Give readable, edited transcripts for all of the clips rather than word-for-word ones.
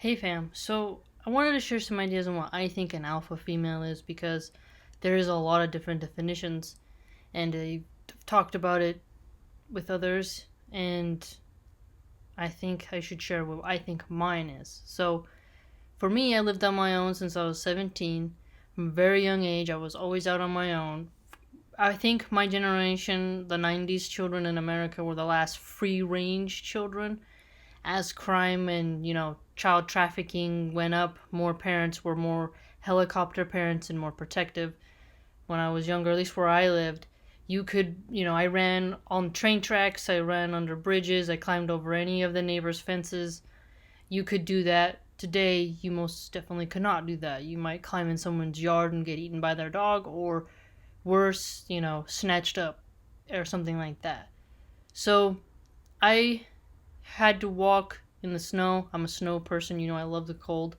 Hey fam, so I wanted to share some ideas on what I think an alpha female is because there is a lot of different definitions, and I've talked about it with others, and I think I should share what I think mine is. So, for me, I lived on my own since I was 17. From a very young age, I was always out on my own. I think my generation, the 90s children in America, were the last free range children as crime and child trafficking went up, more parents were more helicopter parents and more protective. When I was younger, at least where I lived, you could, I ran on train tracks, I ran under bridges, I climbed over any of the neighbors' fences. You could do that. Today, you most definitely could not do that. You might climb in someone's yard and get eaten by their dog, or worse, snatched up or something like that. So I had to walk in the snow. I'm a snow person, I love the cold.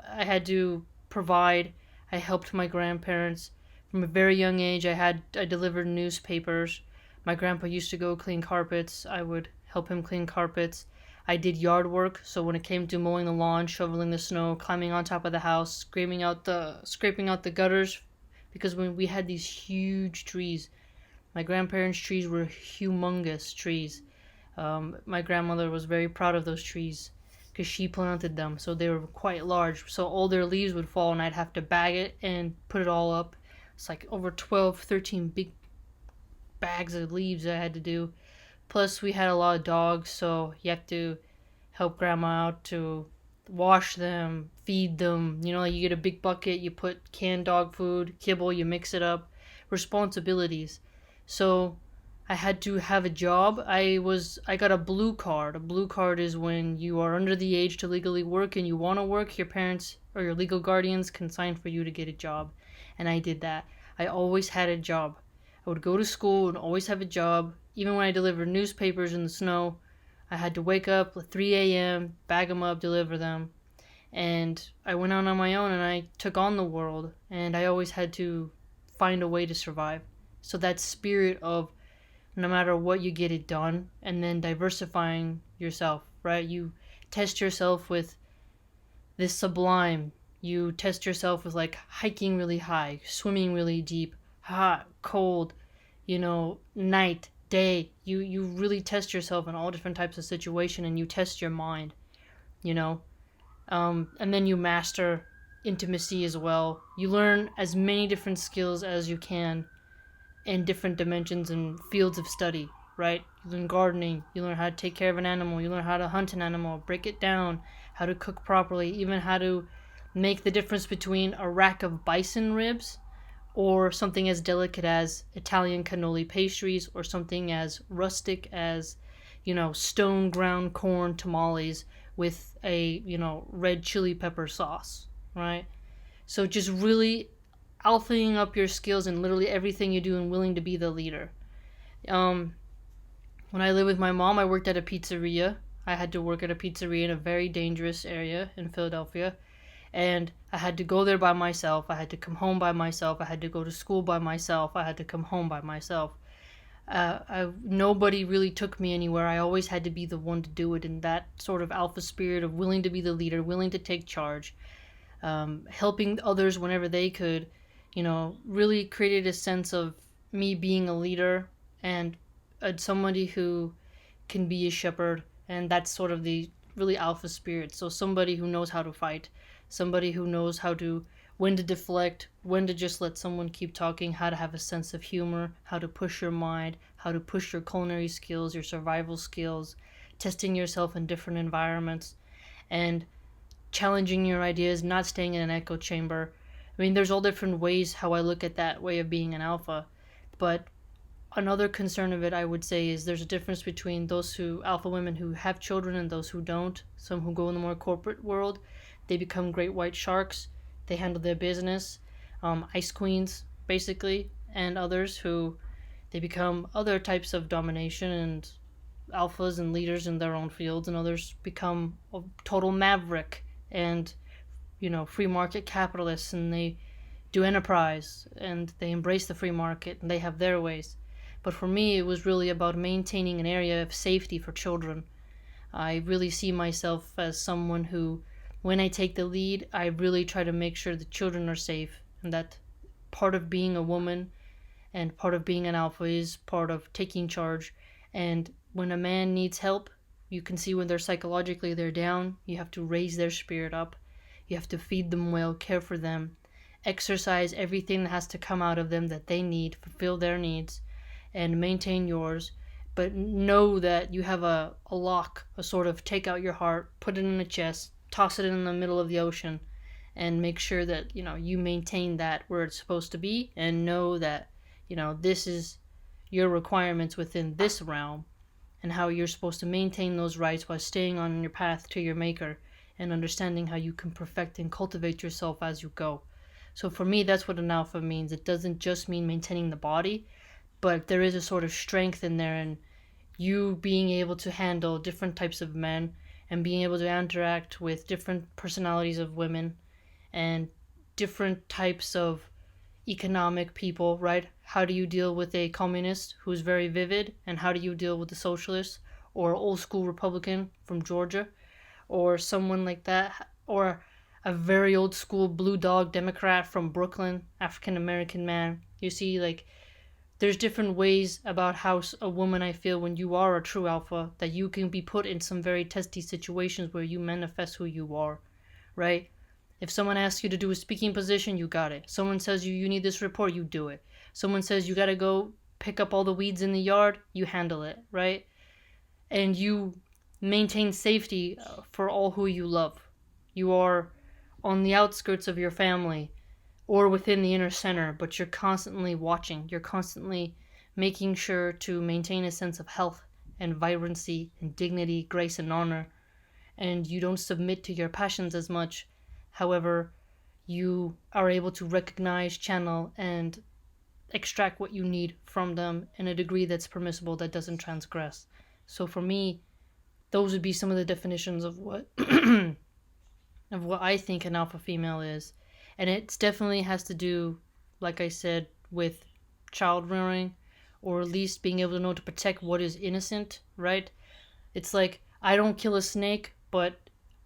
I had to provide. I helped my grandparents from a very young age. I delivered newspapers. My grandpa used to go clean carpets. I would help him clean carpets. I did yard work, so when it came to mowing the lawn, shoveling the snow, climbing on top of the house, scraping out the gutters, because when we had these huge trees, my grandparents' trees were humongous trees. My grandmother was very proud of those trees because she planted them, so they were quite large. So all their leaves would fall, and I'd have to bag it and put it all up. It's like over 12, 13 big bags of leaves I had to do. Plus, we had a lot of dogs, so you have to help grandma out to wash them, feed them. You get a big bucket, you put canned dog food, kibble, you mix it up. Responsibilities. So I had to have a job. I got a blue card. A blue card is when you are under the age to legally work and you want to work, your parents or your legal guardians can sign for you to get a job. And I did that. I always had a job. I would go to school and always have a job. Even when I delivered newspapers in the snow, I had to wake up at 3 a.m., bag them up, deliver them. And I went out on my own and I took on the world. And I always had to find a way to survive. So that spirit of no matter what, you get it done, and then diversifying yourself, right? You test yourself with this sublime. You test yourself with like hiking really high, swimming really deep, hot, cold, night, day. You really test yourself in all different types of situation, and you test your mind, you know. And then you master intimacy as well. You learn as many different skills as you can in different dimensions and fields of study, right? You learn gardening, you learn how to take care of an animal, you learn how to hunt an animal, break it down, how to cook properly, even how to make the difference between a rack of bison ribs or something as delicate as Italian cannoli pastries or something as rustic as, stone ground corn tamales with a, red chili pepper sauce, right? So just really alphaing up your skills in literally everything you do and willing to be the leader. Um, when I lived with my mom, I worked at a pizzeria. I had to work at a pizzeria in a very dangerous area in Philadelphia. And I had to go there by myself. I had to come home by myself. I had to go to school by myself. I had to come home by myself. Nobody really took me anywhere. I always had to be the one to do it in that sort of alpha spirit of willing to be the leader, willing to take charge, helping others whenever they could, really created a sense of me being a leader and somebody who can be a shepherd. And that's sort of the really alpha spirit. So somebody who knows how to fight, somebody who knows when to deflect, when to just let someone keep talking, how to have a sense of humor, how to push your mind, how to push your culinary skills, your survival skills, testing yourself in different environments, and challenging your ideas, not staying in an echo chamber. I mean, there's all different ways how I look at that way of being an alpha, but another concern of it, I would say, is there's a difference between alpha women who have children and those who don't. Some who go in the more corporate world, they become great white sharks. They handle their business, ice queens, basically, and others who they become other types of domination and alphas and leaders in their own fields, and others become a total maverick and free market capitalists, and they do enterprise and they embrace the free market and they have their ways. But for me, it was really about maintaining an area of safety for children. I really see myself as someone who when I take the lead, I really try to make sure the children are safe, and that part of being a woman and part of being an alpha is part of taking charge. And when a man needs help, you can see when they're down, you have to raise their spirit up. You have to feed them well, care for them, exercise everything that has to come out of them that they need, fulfill their needs, and maintain yours. But know that you have a lock, a sort of take out your heart, put it in a chest, toss it in the middle of the ocean, and make sure that you maintain that where it's supposed to be, and know that this is your requirements within this realm, and how you're supposed to maintain those rights while staying on your path to your maker, and understanding how you can perfect and cultivate yourself as you go. So for me, that's what an alpha means. It doesn't just mean maintaining the body, but there is a sort of strength in there, and you being able to handle different types of men, and being able to interact with different personalities of women, and different types of economic people, right? How do you deal with a communist who's very vivid, and how do you deal with a socialist or old school Republican from Georgia, or someone like that, or a very old school blue dog Democrat from Brooklyn, African American man? You see, like, there's different ways about how a woman, I feel, when you are a true alpha, that you can be put in some very testy situations where you manifest who you are, right? If someone asks you to do a speaking position, you got it. Someone says you need this report, you do it. Someone says you got to go pick up all the weeds in the yard, you handle it, right? And you maintain safety for all who you love. You are on the outskirts of your family or within the inner center, but you're constantly watching. You're constantly making sure to maintain a sense of health and vibrancy and dignity, grace, and honor. And you don't submit to your passions as much. However, you are able to recognize, channel, and extract what you need from them in a degree that's permissible, that doesn't transgress. So for me, those would be some of the definitions of what of what I think an alpha female is. And it definitely has to do, like I said, with child rearing, or at least being able to know to protect what is innocent, right? It's like, I don't kill a snake, but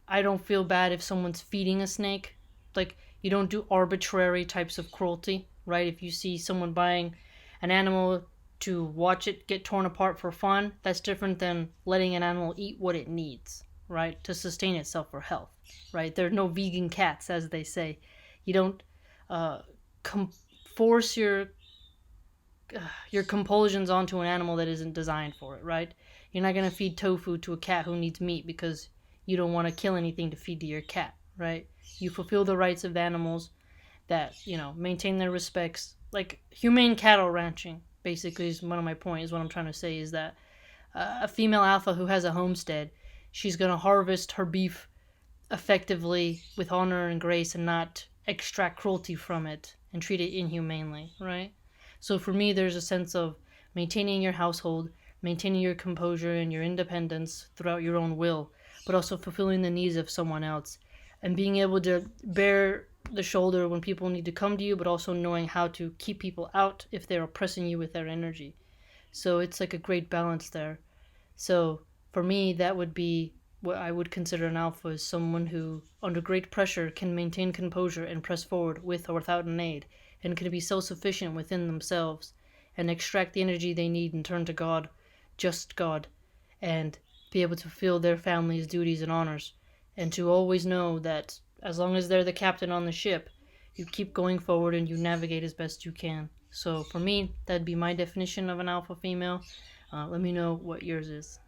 I don't feel bad if someone's feeding a snake. Like, you don't do arbitrary types of cruelty, right? If you see someone buying an animal to watch it get torn apart for fun, that's different than letting an animal eat what it needs, right? To sustain itself for health, right? There are no vegan cats, as they say. You don't uh, force your compulsions onto an animal that isn't designed for it, right? You're not going to feed tofu to a cat who needs meat because you don't want to kill anything to feed to your cat, right? You fulfill the rights of the animals that, maintain their respects. Like humane cattle ranching, basically, is one of my points, is what I'm trying to say, is that a female alpha who has a homestead, she's going to harvest her beef effectively with honor and grace, and not extract cruelty from it and treat it inhumanely, right? So for me, there's a sense of maintaining your household, maintaining your composure and your independence throughout your own will, but also fulfilling the needs of someone else, and being able to bear the shoulder when people need to come to you, but also knowing how to keep people out if they're oppressing you with their energy. So it's like a great balance there. So for me, that would be what I would consider an alpha, is someone who, under great pressure, can maintain composure and press forward with or without an aid, and can be self-sufficient within themselves, and extract the energy they need and turn to God, just God, and be able to fulfill their family's duties and honors, and to always know that as long as they're the captain on the ship, you keep going forward and you navigate as best you can. So for me, that'd be my definition of an alpha female. Let me know what yours is.